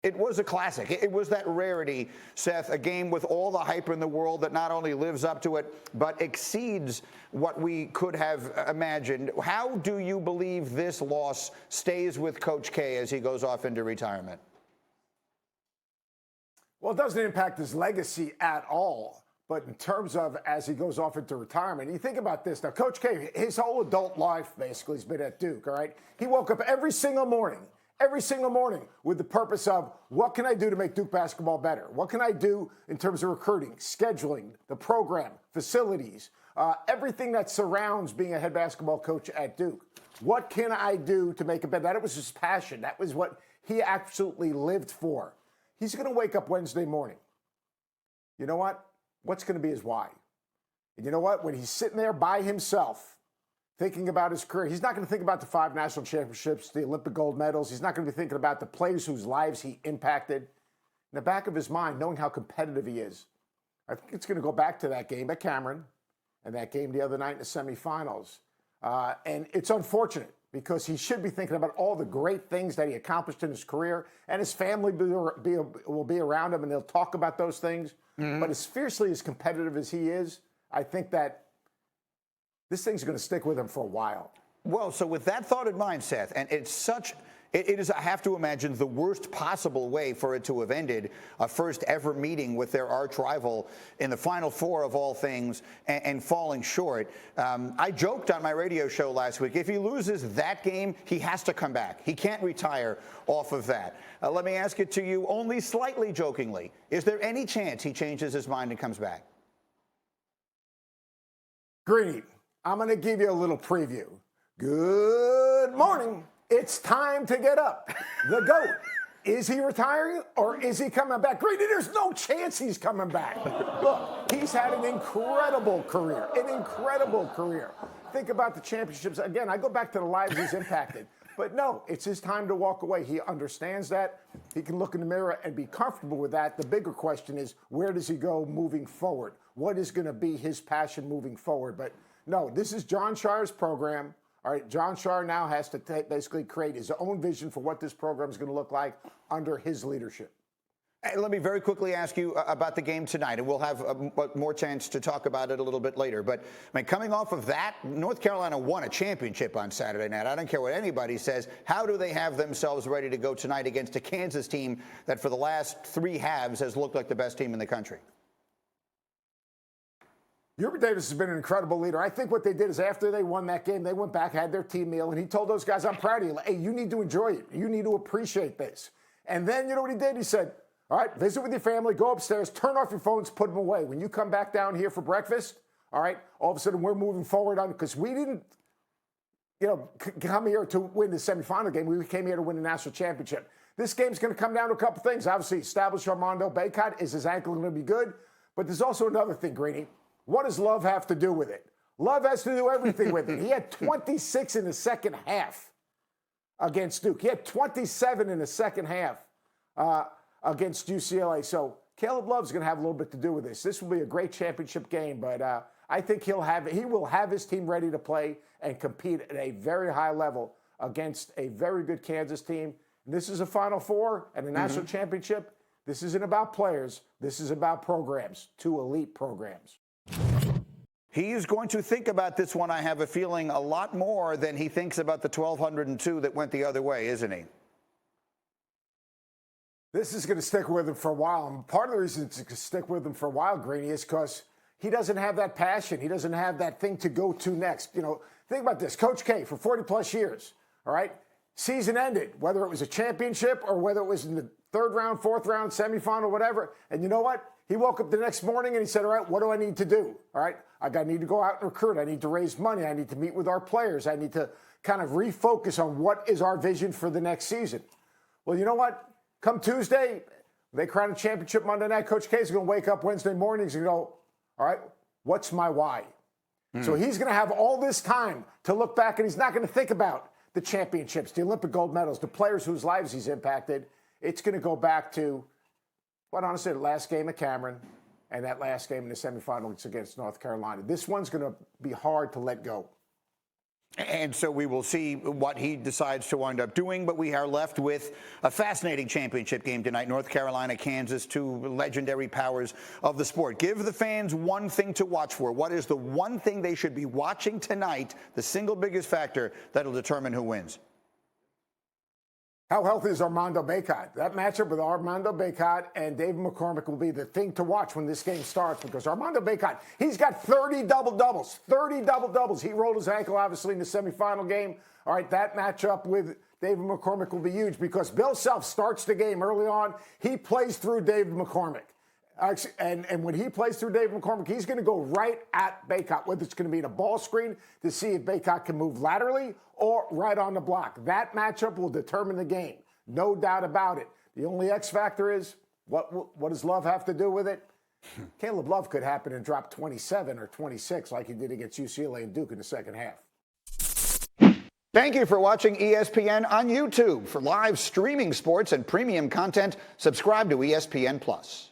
It was a classic. It was that rarity, Seth, a game with all the hype in the world that not only lives up to it, but exceeds what we could have imagined. How do you believe this loss stays with Coach K as he goes off into retirement? Well, it doesn't impact his legacy at all. But in terms of as he goes off into retirement, you think about this. Now, Coach K, his whole adult life basically has been at Duke, all right? He woke up every single morning with the purpose of what can I do to make Duke basketball better? What can I do in terms of recruiting, scheduling, the program, facilities, everything that surrounds being a head basketball coach at Duke? What can I do to make it better? That was his passion. That was what he absolutely lived for. He's going to wake up Wednesday morning. You know what? What's going to be his why? And you know what? When he's sitting there by himself, thinking about his career, he's not going to think about the 5 national championships, the Olympic gold medals. He's not going to be thinking about the players whose lives he impacted. In the back of his mind, knowing how competitive he is, I think it's going to go back to that game at Cameron and that game the other night in the semifinals. And it's unfortunate because he should be thinking about all the great things that he accomplished in his career, and his family will be around him, and they'll talk about those things. Mm-hmm. But as fiercely as competitive as he is, I think that this thing's going to stick with him for a while. Well, so with that thought in mind, Seth, and it is, I have to imagine, the worst possible way for it to have ended, a first ever meeting with their arch rival in the Final Four of all things and falling short. I joked on my radio show last week, if he loses that game, he has to come back. He can't retire off of that. Let me ask it to you only slightly jokingly. Is there any chance he changes his mind and comes back? Greeny, I'm going to give you a little preview. Good morning. It's time to get up. The GOAT. Is he retiring or is he coming back? Greeny, there's no chance he's coming back. Look, he's had an incredible career. Think about the championships. Again, I go back to the lives he's impacted. But no, it's his time to walk away. He understands that. He can look in the mirror and be comfortable with that. The bigger question is, where does he go moving forward? What is going to be his passion moving forward? But no, this is John Shar's program. All right, John Shar now has to basically create his own vision for what this program is going to look like under his leadership. Hey, let me very quickly ask you about the game tonight, and we'll have more chance to talk about it a little bit later. But I mean, coming off of that, North Carolina won a championship on Saturday night. I don't care what anybody says. How do they have themselves ready to go tonight against a Kansas team that for the last 3 halves has looked like the best team in the country? Hubert Davis has been an incredible leader. I think what they did is after they won that game, they went back, had their team meal, and he told those guys, I'm proud of you. Hey, you need to enjoy it. You need to appreciate this. And then you know what he did? He said, all right, visit with your family, go upstairs, turn off your phones, put them away. When you come back down here for breakfast, all right, all of a sudden we're moving forward on, because we didn't, come here to win the semifinal game. We came here to win the national championship. This game's going to come down to a couple things. Obviously, establish Armando Bacot. Is his ankle going to be good? But there's also another thing, Greeny. What does Love have to do with it? Love has to do everything with it. He had 26 in the second half against Duke. He had 27 in the second half against UCLA. So Caleb Love's going to have a little bit to do with this. This will be a great championship game, but I think he will have his team ready to play and compete at a very high level against a very good Kansas team. And this is a Final Four and a national championship. This isn't about players. This is about programs, 2 elite programs. He's going to think about this one, I have a feeling, a lot more than he thinks about the 1,202 that went the other way, isn't he? This is going to stick with him for a while. And part of the reason it's going to stick with him for a while, Greeny, is because he doesn't have that passion. He doesn't have that thing to go to next. Think about this. Coach K, for 40-plus years, all right, season ended, whether it was a championship or whether it was in the 3rd round, 4th round, semifinal, whatever. And you know what? He woke up the next morning and he said, all right, what do I need to do? All right, I need to go out and recruit. I need to raise money. I need to meet with our players. I need to kind of refocus on what is our vision for the next season. Well, you know what? Come Tuesday, they crown a championship Monday night. Coach K is going to wake up Wednesday morning. He's going to go, all right, what's my why? So he's going to have all this time to look back, and he's not going to think about the championships, the Olympic gold medals, the players whose lives he's impacted. It's going to go back to, quite honestly, the last game at Cameron and that last game in the semifinals against North Carolina. This one's going to be hard to let go. And so we will see what he decides to wind up doing. But we are left with a fascinating championship game tonight. North Carolina, Kansas, two legendary powers of the sport. Give the fans one thing to watch for. What is the one thing they should be watching tonight, the single biggest factor that'll determine who wins? How healthy is Armando Bacot? That matchup with Armando Bacot and David McCormick will be the thing to watch when this game starts, because Armando Bacot, he's got 30 double-doubles. 30 double-doubles. He rolled his ankle, obviously, in the semifinal game. All right, that matchup with David McCormick will be huge because Bill Self starts the game early on. He plays through David McCormick. And when he plays through David McCormick, he's going to go right at Bacot, whether it's going to be in a ball screen to see if Bacot can move laterally or right on the block. That matchup will determine the game. No doubt about it. The only X factor is, what does Love have to do with it? Caleb Love could happen and drop 27 or 26 like he did against UCLA and Duke in the second half. Thank you for watching ESPN on YouTube. For live streaming sports and premium content, subscribe to ESPN+.